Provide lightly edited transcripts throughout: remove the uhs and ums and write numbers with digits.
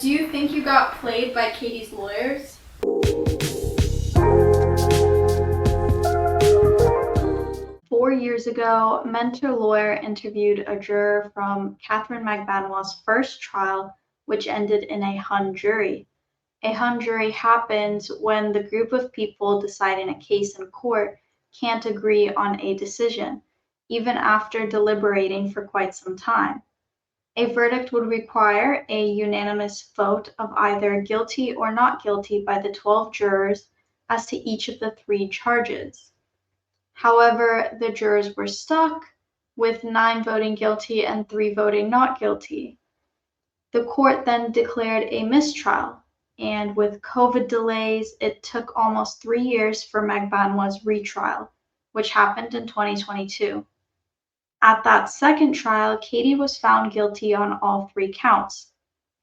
Do you think you got played by Katie's lawyers? Four years ago, Mentor Lawyer interviewed a juror from Katherine Magbanua's first trial, which ended in a hung jury. A hung jury happens when the group of people deciding a case in court can't agree on a decision, even after deliberating for quite some time. A verdict would require a unanimous vote of either guilty or not guilty by the 12 jurors as to each of the three charges. However, the jurors were stuck with 9 voting guilty and 3 voting not guilty. The court then declared a mistrial, and with COVID delays, it took almost 3 years for Magbanua's retrial, which happened in 2022. At that second trial, Katie was found guilty on all 3 counts: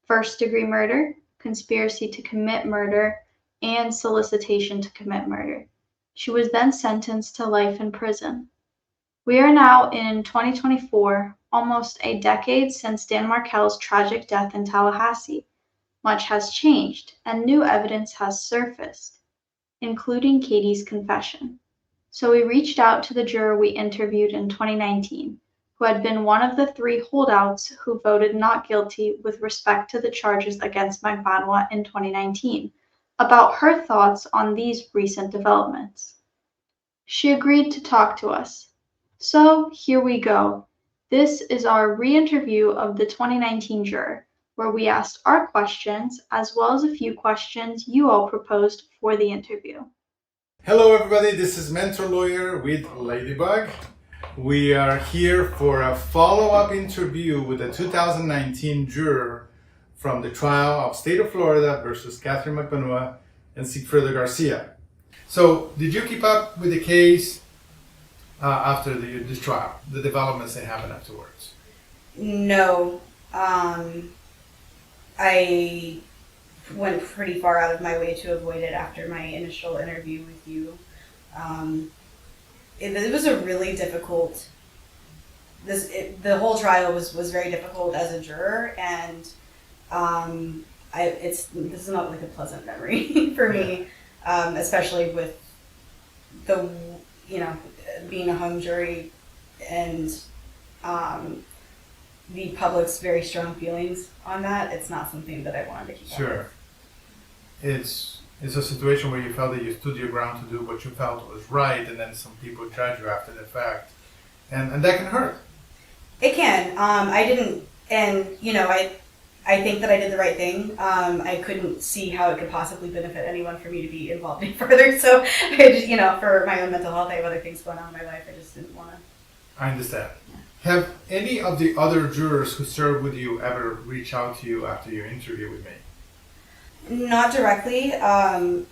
first-degree murder, conspiracy to commit murder, and solicitation to commit murder. She was then sentenced to life in prison. We are now in 2024, almost a decade since Dan Markel's tragic death in Tallahassee. Much has changed, and new evidence has surfaced, including Katie's confession. So we reached out to the juror we interviewed in 2019, who had been one of the 3 holdouts who voted not guilty with respect to the charges against Magbanua in 2019, about her thoughts on these recent developments. She agreed to talk to us. So here we go. This is our re-interview of the 2019 juror, where we asked our questions as well as a few questions you all proposed for the interview. Hello everybody, this is Mentor Lawyer with Ladybug. We are here for a follow-up interview with a 2019 juror from the trial of State of Florida versus Katherine Magbanua and Sigfredo Garcia. So, did you keep up with the case after this trial, the developments that happened afterwards? No. I went pretty far out of my way to avoid it after my initial interview with you. It was a really difficult. The whole trial was very difficult as a juror, and this is not like a pleasant memory for me, especially with being a hung jury and the public's very strong feelings on that. It's not something that I wanted to keep up with. Sure. It's a situation where you felt that you stood your ground to do what you felt was right, and then some people judge you after the fact, and that can hurt. It can. I didn't, and I think that I did the right thing. I couldn't see how it could possibly benefit anyone for me to be involved any further. So I just, for my own mental health, I have other things going on in my life. I just didn't want to. I understand. Have any of the other jurors who served with you ever reached out to you after your interview with me? Not directly. One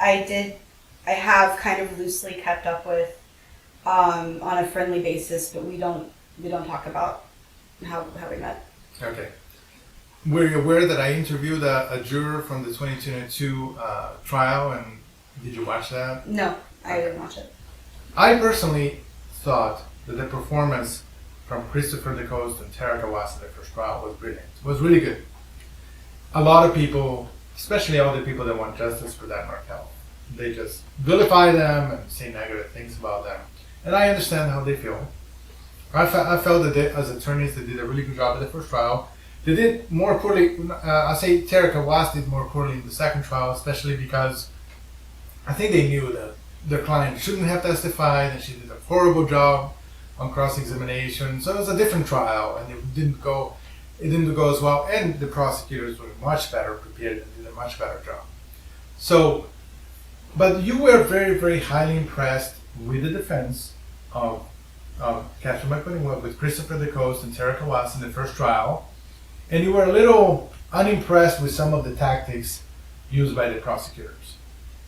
I have kind of loosely kept up with on a friendly basis, but we don't talk about how we met. Okay. Were you aware that I interviewed a juror from the 2022 trial, and did you watch that? No, I didn't watch it. I personally thought that the performance from Christopher DeCoste and Tara Kawass in the first trial was brilliant. It was really good. A lot of people, especially all the people that want justice for Dan Markel, they just vilify them and say negative things about them. And I understand how they feel. I felt that they, as attorneys, they did a really good job at the first trial. They did more poorly. I say Tara Kawass did more poorly in the second trial, especially because I think they knew that their client shouldn't have testified, and she did a horrible job on cross-examination. So it was a different trial, and it didn't go as well. And the prosecutors were much better prepared and did a much better job. So, but you were very, very highly impressed with the defense of Katherine Magbanua, with Christopher DeCoste and Tara Kawass in the first trial, and you were a little unimpressed with some of the tactics used by the prosecutors.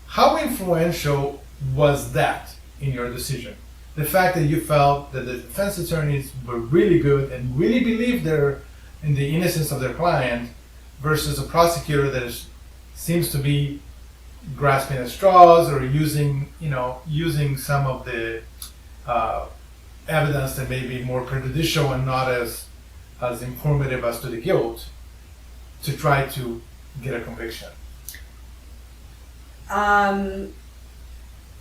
How influential was that in your decision? The fact that you felt that the defense attorneys were really good and really believed in the innocence of their client, versus a prosecutor that seems to be grasping at straws or using some of the evidence that may be more prejudicial and not as informative as to the guilt. to try to get a conviction?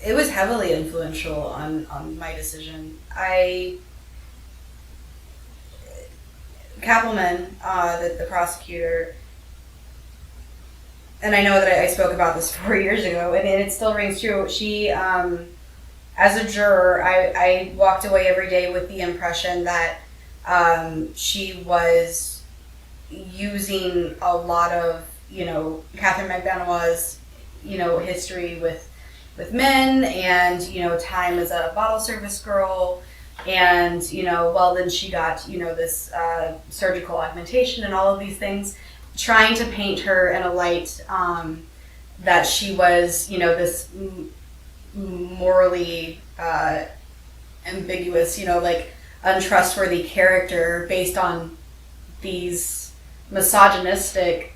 It was heavily influential on my decision. Cappleman, the prosecutor, and I know that I spoke about this 4 years ago, and it still rings true. She, as a juror, I walked away every day with the impression that she was using a lot of, Katherine Magbanua's, history with men and, time as a bottle service girl. And, then she got, this surgical augmentation and all of these things, trying to paint her in a light that she was, this morally ambiguous, untrustworthy character based on these misogynistic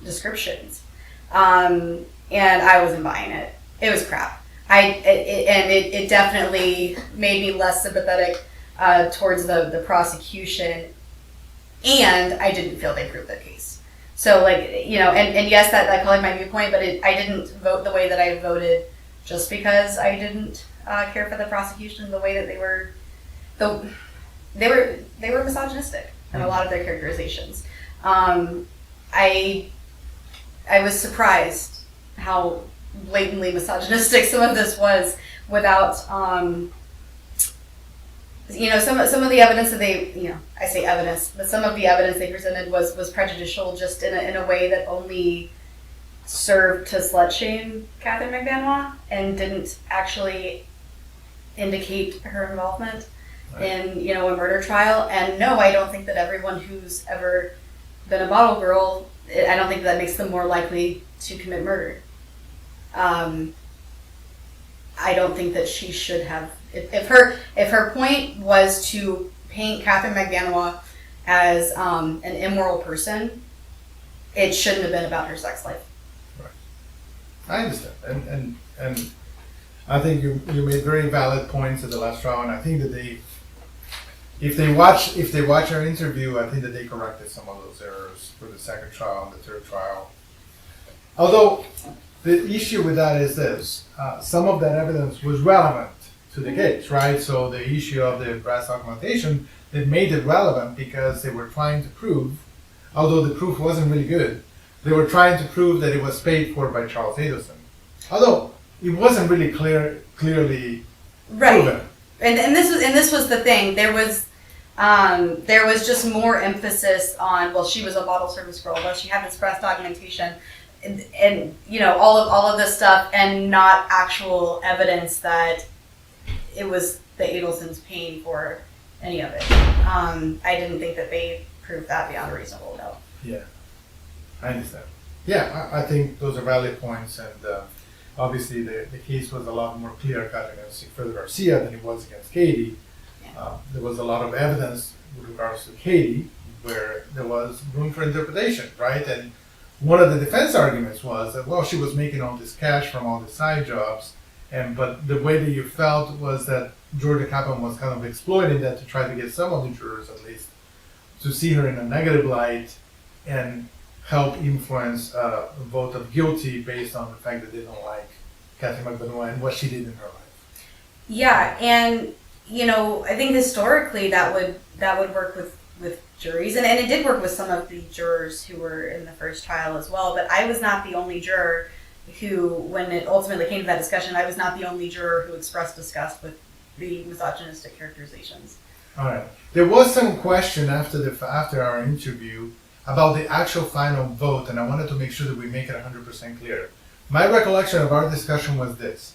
descriptions. And I wasn't buying it. It was crap. It definitely made me less sympathetic towards the prosecution, and I didn't feel they proved their case. So, and yes, that colored my viewpoint, but I didn't vote the way that I voted just because I didn't care for the prosecution the way that they were misogynistic in a lot of their characterizations. I was surprised how blatantly misogynistic some of this was without, some of the evidence that they, I say evidence, but some of the evidence they presented was prejudicial just in a way that only served to slut shame Katherine Magbanua and didn't actually indicate her involvement in, a murder trial. And no, I don't think that everyone who's ever been a bottle girl, I don't think that makes them more likely to commit murder. I don't think that she should have. If her point was to paint Katherine Magbanua as an immoral person, it shouldn't have been about her sex life. Right. I understand, and I think you made very valid points at the last trial, and I think that if they watch our interview, I think that they corrected some of those errors for the second trial and the third trial. Although the issue with that is this: some of that evidence was relevant to the case, right? So the issue of the breast augmentation, they made it relevant because they were trying to prove, although the proof wasn't really good, they were trying to prove that it was paid for by Charles Adelson. Although it wasn't really clearly proven. And this was the thing. There was just more emphasis on, well, she was a bottle service girl, well, she had this breast augmentation, and all of this stuff, and not actual evidence that it was the Adelsons paying for any of it. I didn't think that they proved that beyond a reasonable doubt. Yeah, I understand. Yeah, I think those are valid points, and obviously the case was a lot more clear-cut against Sigfredo Garcia than it was against Katie. Yeah. There was a lot of evidence with regards to Katie where there was room for interpretation, right? And one of the defense arguments was that, well, she was making all this cash from all the side jobs, but the way that you felt was that Georgia Cappleman was kind of exploiting that to try to get some of the jurors, at least, to see her in a negative light and help influence a vote of guilty based on the fact that they don't like Katherine Magbanua and what she did in her life. Yeah, and I think historically that would work with juries, and it did work with some of the jurors who were in the first trial as well. But I was not the only juror who, when it ultimately came to that discussion, I was not the only juror who expressed disgust with the misogynistic characterizations. All right. There was some question after our interview about the actual final vote, and I wanted to make sure that we make it 100% clear. My recollection of our discussion was this: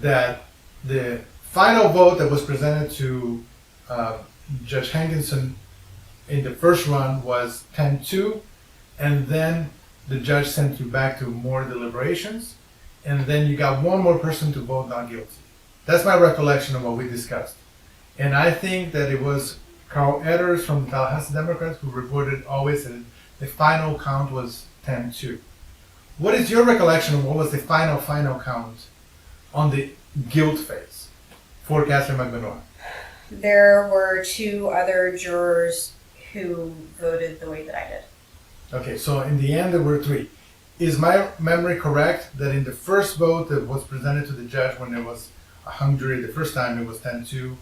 that the final vote that was presented to Judge Hankinson in the first run was 10-2, and then the judge sent you back to more deliberations, and then you got one more person to vote not guilty. That's my recollection of what we discussed. And I think that it was Carl Edders from the Tallahassee Democrats who reported always that the final count was 10-2. What is your recollection of what was the final count on the guilt phase for Katherine Magbanua? There were two other jurors who voted the way that I did. Okay, so in the end there were 3. Is my memory correct that in the first vote that was presented to the judge when there was a hung jury the first time, it was 10-2,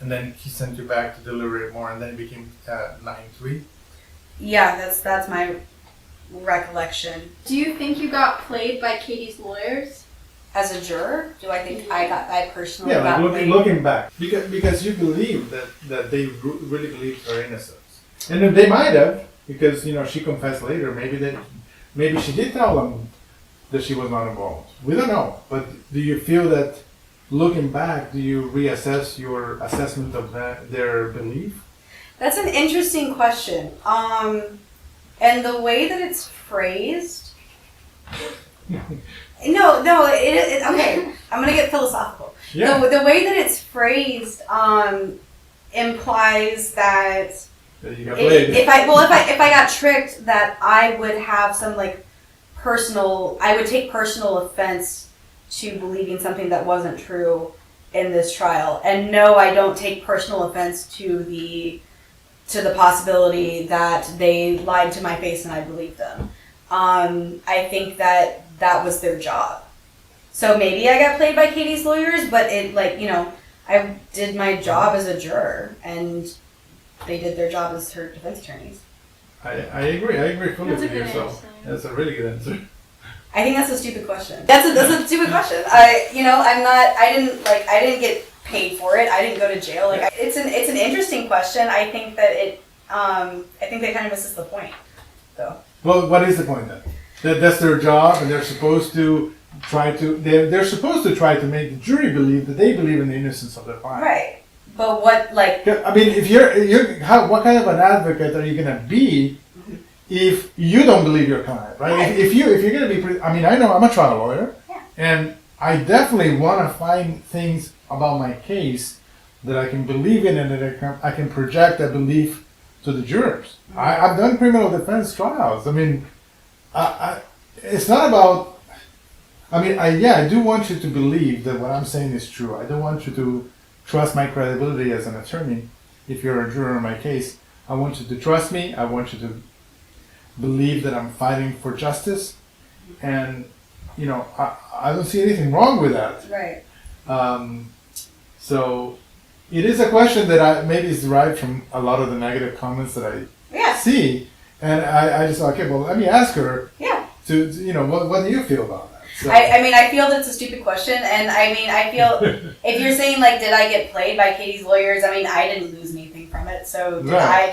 and then he sent you back to deliberate more, and then it became 9-3? Yeah, that's my recollection. Do you think you got played by Katie's lawyers? As a juror, do I think I personally Yeah, got like played? looking back, because you believe that they really believed her innocence, and if they might have, because she confessed later. Maybe she did tell them that she was not involved. We don't know. But do you feel that, looking back, do you reassess your assessment of their belief? That's an interesting question. And the way that it's phrased. No, it okay. I'm gonna get philosophical. Yeah. The way that it's phrased implies that You got played. if I got tricked, that I would have some I would take personal offense to believing something that wasn't true in this trial. And no, I don't take personal offense to the possibility that they lied to my face and I believed them. I think that was their job. So maybe I got played by Katie's lawyers, but I did my job as a juror, and they did their job as her defense attorneys. I agree. I agree fully That's a with you. good So answer. that's a really good answer. I think that's a stupid question. That's a stupid question. I didn't get paid for it. I didn't go to jail. It's an interesting question. I think that that kind of misses the point, though. Well, what is the point then? That's their job, and they're supposed to try to. They're supposed to try to make the jury believe that they believe in the innocence of their client. Right. But what I mean, if what kind of an advocate are you gonna be if you don't believe your client, right? Right. If you're gonna be, I know I'm a trial lawyer, Yeah. and I definitely want to find things about my case that I can believe in and that I can project that belief to the jurors. I've done criminal defense trials. I mean, it's not about. I do want you to believe that what I'm saying is true. I don't want you to trust my credibility as an attorney. If you're a juror in my case, I want you to trust me. I want you to believe that I'm fighting for justice, and I don't see anything wrong with that. right. So it is a question that maybe is derived from a lot of the negative comments that I Yeah. see, and I just thought, okay, well, let me ask her Yeah. to what do you feel about that? So, I feel that's a stupid question, and I feel if you're saying did I get played by Katie's lawyers? I didn't lose anything from it. So did Right.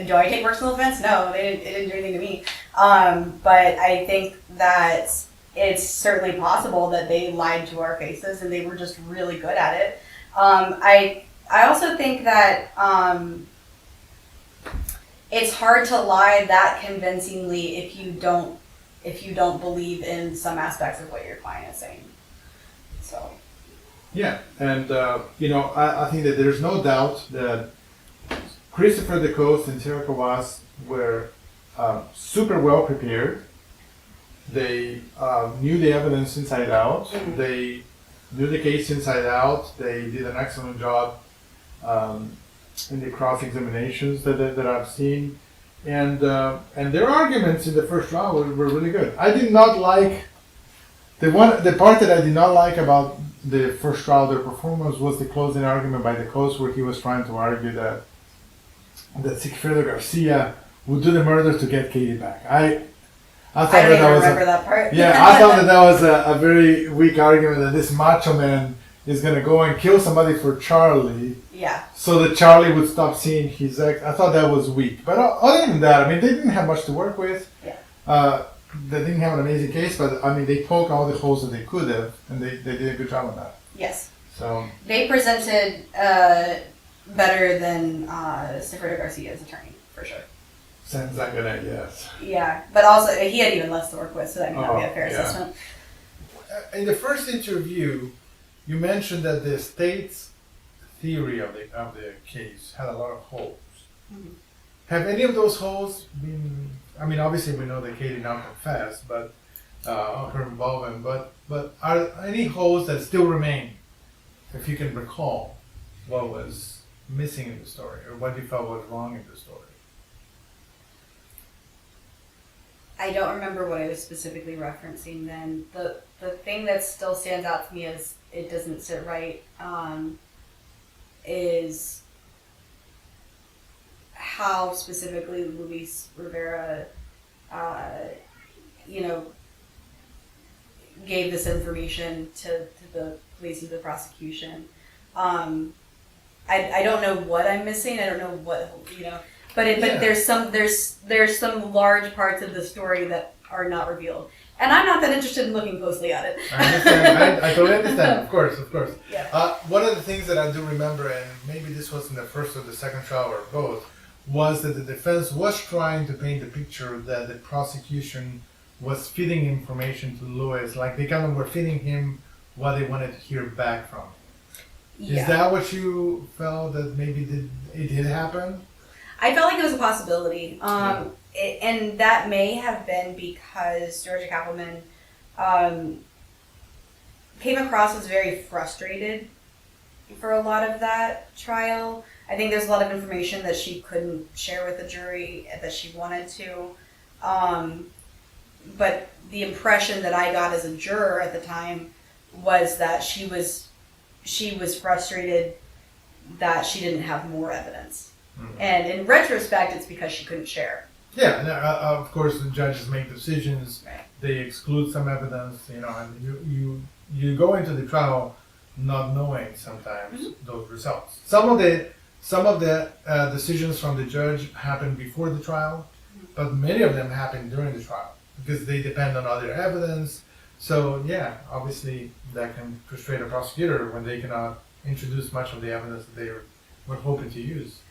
do I take personal offense? No, it didn't do anything to me. But I think that it's certainly possible that they lied to our faces, and they were just really good at it. I also think that it's hard to lie that convincingly if you don't believe in some aspects of what your client is saying. So. yeah, and I think that there's no doubt that Christopher DeCoste and Sarah Kawass were super well prepared. They knew the evidence inside out. Mhm. They knew the case inside out. They did an excellent job in the cross-examinations that I've seen. And their arguments in the first trial were really good. I did not like the part that I did not like about the first trial. Their performance was the closing argument by the coast, where he was trying to argue that Sigfredo Garcia would do the murder to get Katie back. I thought I don't even that was remember that part. yeah. I thought that was a very weak argument, that this macho man is gonna go and kill somebody for Charlie, Yeah. so that Charlie would stop seeing his ex. I thought that was weak. But other than that, they didn't have much to work with. Yeah. They didn't have an amazing case, but they poked all the holes that they could have, and they did a good job on that. Yes. So They presented better than Sigfredo Garcia's attorney, for sure. sounds like an yes. Yeah, but also he had even less to work with, so that may not be a fair yeah. assessment. In the first interview, you mentioned that the state's theory of the case had a lot of holes. Mhm. Have any of those holes been? Obviously we know that Katie now confessed, but her involvement. But are any holes that still remain? If you can recall, what was missing in the story, or what you felt was wrong in the story? I don't remember what I was specifically referencing then. The thing that still stands out to me as it doesn't sit right is how specifically Luis Rivera, gave this information to the police and the prosecution. I don't know what I'm missing. I don't know what, but there's some large parts of the story that are not revealed. And I'm not that interested in looking closely at it. I understand. I totally understand. Of course. Yeah. One of the things that I do remember, and maybe this was in the first or the second trial or both, was that the defense was trying to paint the picture that the prosecution was feeding information to Luis, like they kind of were feeding him what they wanted to hear back from. Yeah. Is that what you felt that maybe it did happen? I felt like it was a possibility. And that may have been because Georgia Cappleman came across as very frustrated for a lot of that trial. I think there's a lot of information that she couldn't share with the jury that she wanted to. But the impression that I got as a juror at the time was that she was frustrated that she didn't have more evidence. Mm-hmm. And in retrospect, it's because she couldn't share. Yeah, no, of course the judges make decisions. Right. They exclude some evidence, and you go into the trial not knowing sometimes Mm-hmm. those results. Some of the decisions from the judge happen before the trial, but many of them happen during the trial because they depend on other evidence. So yeah, obviously that can frustrate a prosecutor when they cannot introduce much of the evidence that they were hoping to use.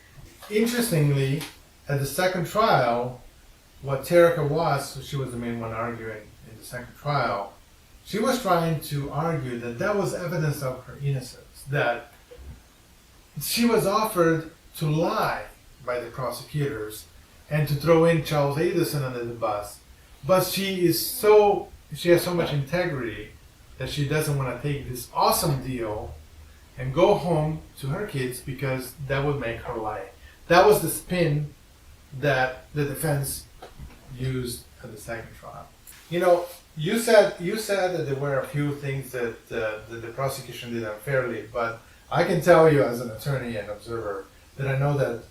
Interestingly, at the second trial, what Tara Kawass, she was the main one arguing in the second trial, she was trying to argue that was evidence of her innocence, that she was offered to lie by the prosecutors and to throw in Charles Adelson under the bus, but she has so much integrity that she doesn't want to take this awesome deal and go home to her kids because that would make her lie. That was the spin that the defense used at the second trial. You said that there were a few things that the prosecution did unfairly, but I can tell you as an attorney and observer that I know that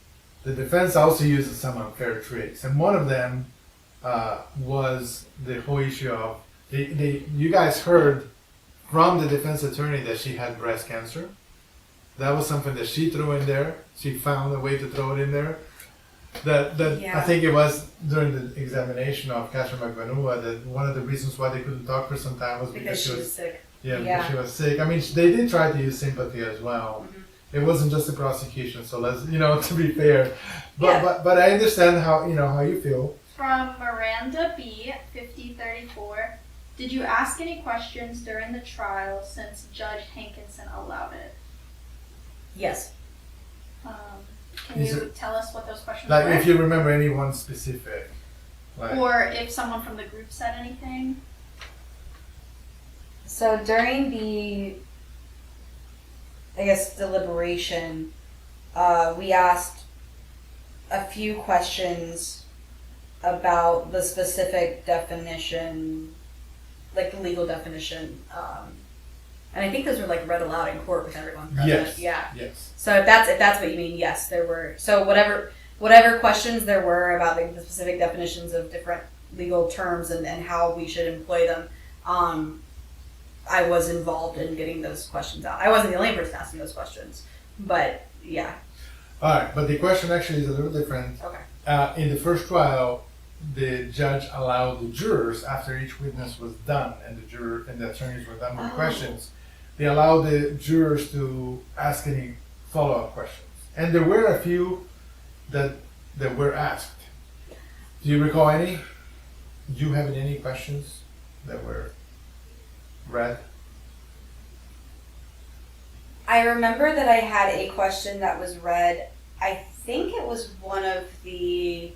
the defense also uses some unfair tricks, and one of them was the whole issue of you guys heard from the defense attorney that she had breast cancer. That was something that she threw in there. She found a way to throw it in there. Yeah. I think it was during the examination of Katherine Magbanua that one of the reasons why they couldn't talk for some time was because she was sick. Yeah, because she was sick. I mean, they did try to use sympathy as well. Mm-hmm. It wasn't just the prosecution, so let's, to be fair. But I understand how you feel. From Miranda B, 5034, did you ask any questions during the trial since Judge Hankinson allowed it? Yes. Can you tell us what those questions like were? If you remember anyone specific. Or if someone from the group said anything? So during the, deliberation, we asked a few questions about the specific definition, like the legal definition. And I think those were read aloud in court with everyone present. Yes. Yeah. Yes. So if that's what you mean, yes, there were. So whatever questions there were about the specific definitions of different legal terms and how we should employ them, I was involved in getting those questions out. I wasn't the only person asking those questions, but yeah. All right, but the question actually is a little different. Okay. In the first trial, the judge allowed the jurors, after each witness was done and the attorneys were done with questions, they allowed the jurors to ask any follow-up questions. And there were a few that were asked. Do you recall any? Do you have any questions that were read? I remember that I had a question that was read. I think it was one of the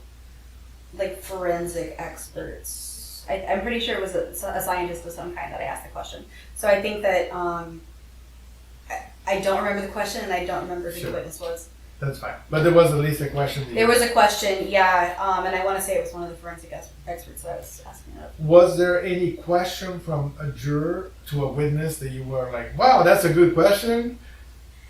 forensic experts. I'm pretty sure it was a scientist of some kind that I asked the question. So I think that I don't remember the question and I don't remember who the witness was. That's fine. But there was at least a question. There was a question, yeah, and I want to say it was one of the forensic experts that I was asking of. Was there any question from a juror to a witness that you were like, wow, that's a good question?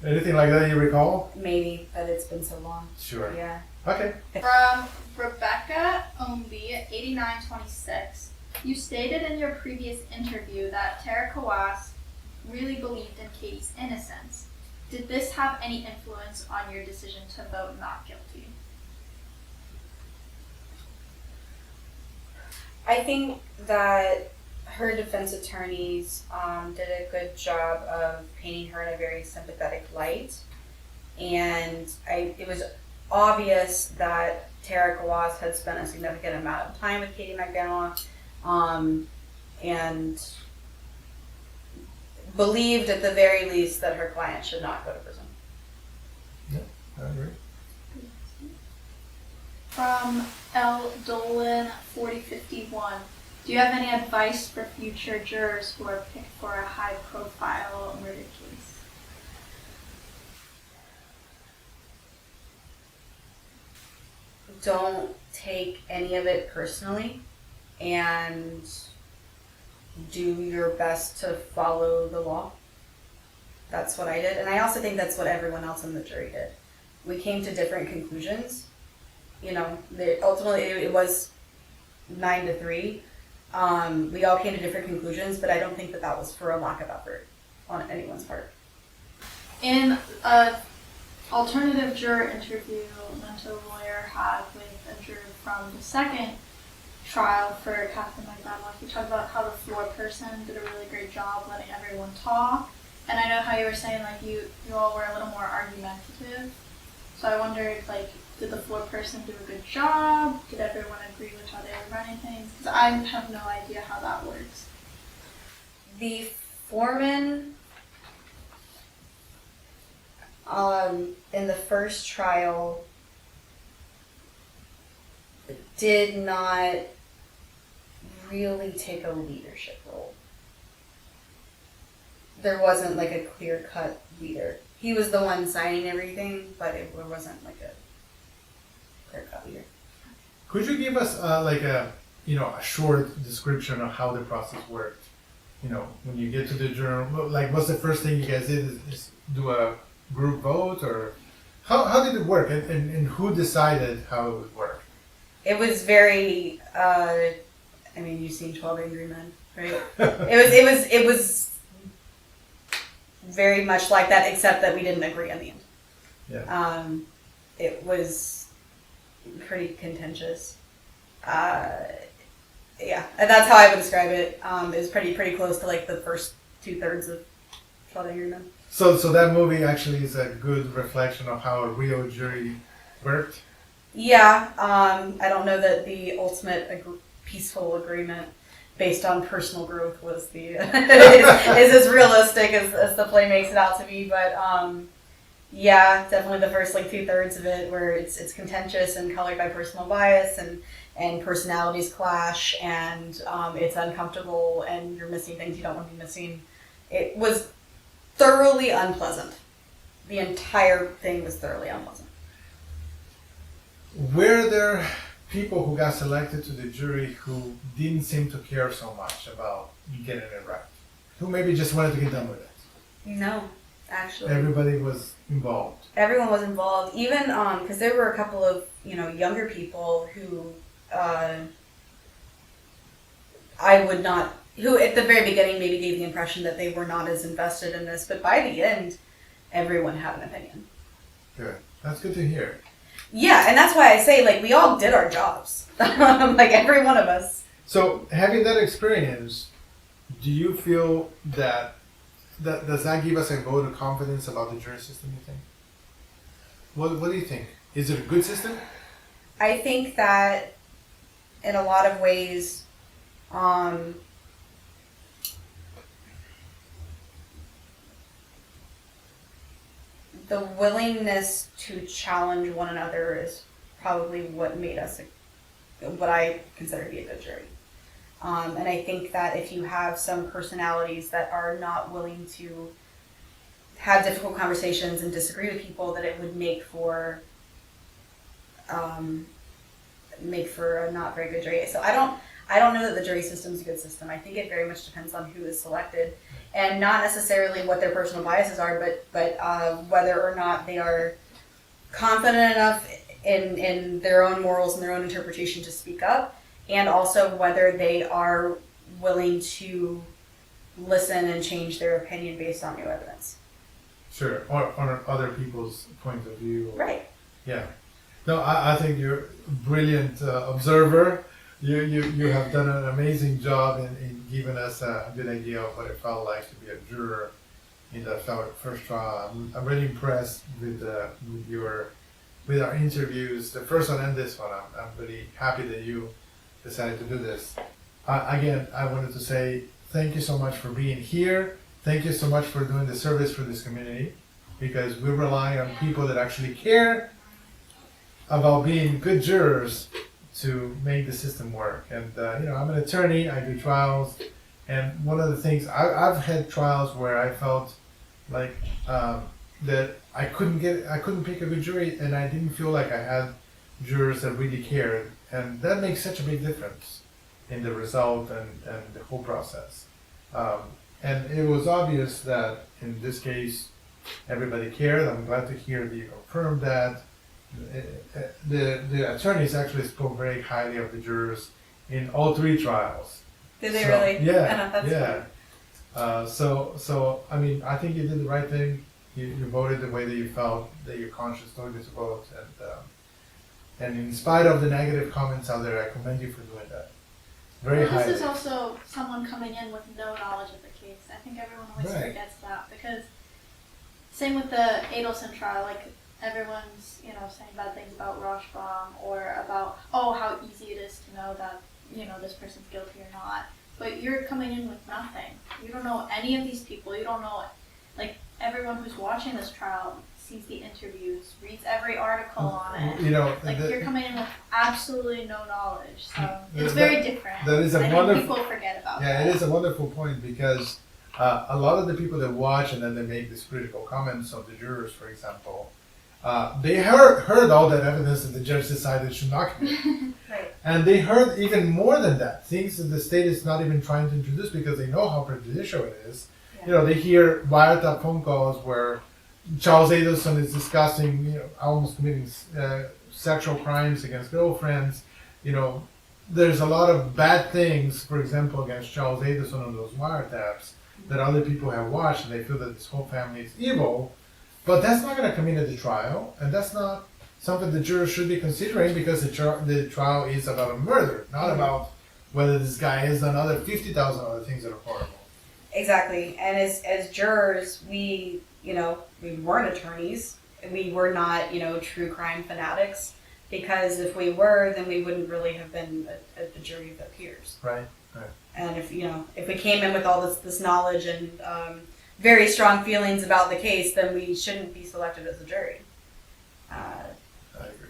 Anything like that you recall? Maybe, but it's been so long. Sure. Yeah. Okay. From Rebecca Omby, 8926. You stated in your previous interview that Tara Kawass really believed in Katie's innocence. Did this have any influence on your decision to vote not guilty? I think that her defense attorneys did a good job of painting her in a very sympathetic light. And it was obvious that Tara Kawass had spent a significant amount of time with Katie Magbanua, and believed at the very least that her client should not go to prison. Yeah, I agree. From L. Dolan, 4051. Do you have any advice for future jurors who are picked for a high-profile murder case? Don't take any of it personally, and do your best to follow the law. That's what I did, and I also think that's what everyone else in the jury did. We came to different conclusions. You know, ultimately it was 9-3. We all came to different conclusions, but I don't think that was for a lack of effort on anyone's part. In an alternative juror interview Mentor Lawyer had with a juror from the second trial for Katherine Magbanua, he talked about how the floor person did a really great job letting everyone talk. And I know how you were saying like you all were a little more argumentative. So I wondered, like, did the floor person do a good job? Did everyone agree with how they were running things? Because I have no idea how that works. The foreman in the first trial did not really take a leadership role. There wasn't like a clear-cut leader. He was the one signing everything, but it wasn't like a clear-cut leader. Could you give us a short description of how the process worked? You know, when you get to the jury, like, what's the first thing you guys did? Is do a group vote, or how did it work, and who decided how it would work? It was very. You've seen 12 Angry Men, right? It was very much like that, except that we didn't agree in the end. Yeah. It was pretty contentious. Yeah, and that's how I would describe it. It was pretty close to like the first 2/3 of 12 Angry Men. So that movie actually is a good reflection of how a real jury worked. Yeah, I don't know that the ultimate peaceful agreement based on personal growth was the is as realistic as the play makes it out to be, but yeah, definitely the first like 2/3 of it where it's contentious and colored by personal bias and personalities clash and it's uncomfortable and you're missing things you don't want to be missing. It was thoroughly unpleasant. The entire thing was thoroughly unpleasant. Were there people who got selected to the jury who didn't seem to care so much about getting it right? Who maybe just wanted to get done with it? No, actually. Everybody was involved. Everyone was involved, even because there were a couple of younger people who who at the very beginning maybe gave the impression that they were not as invested in this, but by the end, everyone had an opinion. Good. That's good to hear. Yeah, and that's why I say, like, we all did our jobs. Like, every one of us. So, having that experience, do you feel that does that give us a vote of confidence about the jury system, you think? What do you think? Is it a good system? I think that in a lot of ways, the willingness to challenge one another is probably what made us what I consider to be a good jury. And I think that if you have some personalities that are not willing to have difficult conversations and disagree with people, that it would make for a not very good jury. So I don't know that the jury system is a good system. I think it very much depends on who is selected, and not necessarily what their personal biases are, but whether or not they are confident enough in their own morals and their own interpretation to speak up, and also whether they are willing to listen and change their opinion based on new evidence. Sure, or on other people's point of view. Right. Yeah. No, I think you're a brilliant observer. You have done an amazing job in giving us a good idea of what it felt like to be a juror in the first trial. I'm really impressed with our interviews, the first one and this one. I'm really happy that you decided to do this. Again, I wanted to say thank you so much for being here. Thank you so much for doing the service for this community, because we rely on people that actually care about being good jurors to make the system work. And I'm an attorney, I do trials, and one of the things, I've had trials where I felt like that I couldn't pick a good jury, and I didn't feel like I had jurors that really cared, and that makes such a big difference in the result and the whole process. And it was obvious that in this case, everybody cared. I'm glad to hear that you confirmed that. The attorneys actually spoke very highly of the jurors in all three trials. Did they really? Yeah, That's yeah. funny. So I mean, I think you did the right thing. You voted the way that you felt, that your conscience told you to vote, and in spite of the negative comments out there, I commend you for doing that. Very highly. This is also someone coming in with no knowledge of the case. I think everyone always Right. forgets that, because same with the Adelson trial, like everyone's, saying bad things about Rashbaum or about, how easy it is to know that, this person's guilty or not. But you're coming in with nothing. You don't know any of these people. You don't know, everyone who's watching this trial sees the interviews, reads every article on it. You're coming in with absolutely no knowledge. So it's very different. That is a I think wonderful. people forget about Yeah, that. it is a wonderful point, because a lot of the people that watch and then they make these critical comments of the jurors, for example, they heard all that evidence that the judge decided should not commit. Right. And they heard even more than that, things that the state is not even trying to introduce because they know how prejudicial it is. Yeah. They hear wiretap phone calls where Charles Adelson is discussing, almost committing sexual crimes against girlfriends. There's a lot of bad things, for example, against Charles Adelson on those wiretaps that other people have watched, and they feel that this whole family is evil. But that's not going to come into the trial, and that's not something the jurors should be considering, because the trial is about a murder, not about whether this guy has done 50,000 other things that are horrible. Exactly. And as jurors, we weren't attorneys. We were not, true crime fanatics, because if we were, then we wouldn't really have been a jury of their peers. Right. And if we came in with all this knowledge and very strong feelings about the case, then we shouldn't be selected as a jury. I agree.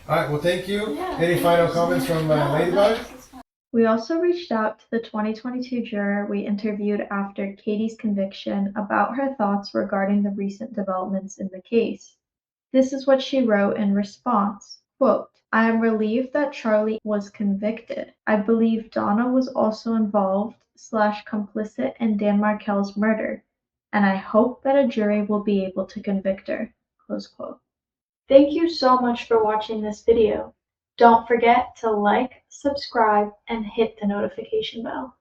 All right. Well, thank you. Yeah, Any thank final you. comments from No, Ladybug? this is fine. We also reached out to the 2022 juror we interviewed after Katie's conviction about her thoughts regarding the recent developments in the case. This is what she wrote in response. Quote, "I am relieved that Charlie was convicted. I believe Donna was also involved / complicit in Dan Markel's murder, and I hope that a jury will be able to convict her." Close quote. Thank you so much for watching this video. Don't forget to like, subscribe, and hit the notification bell.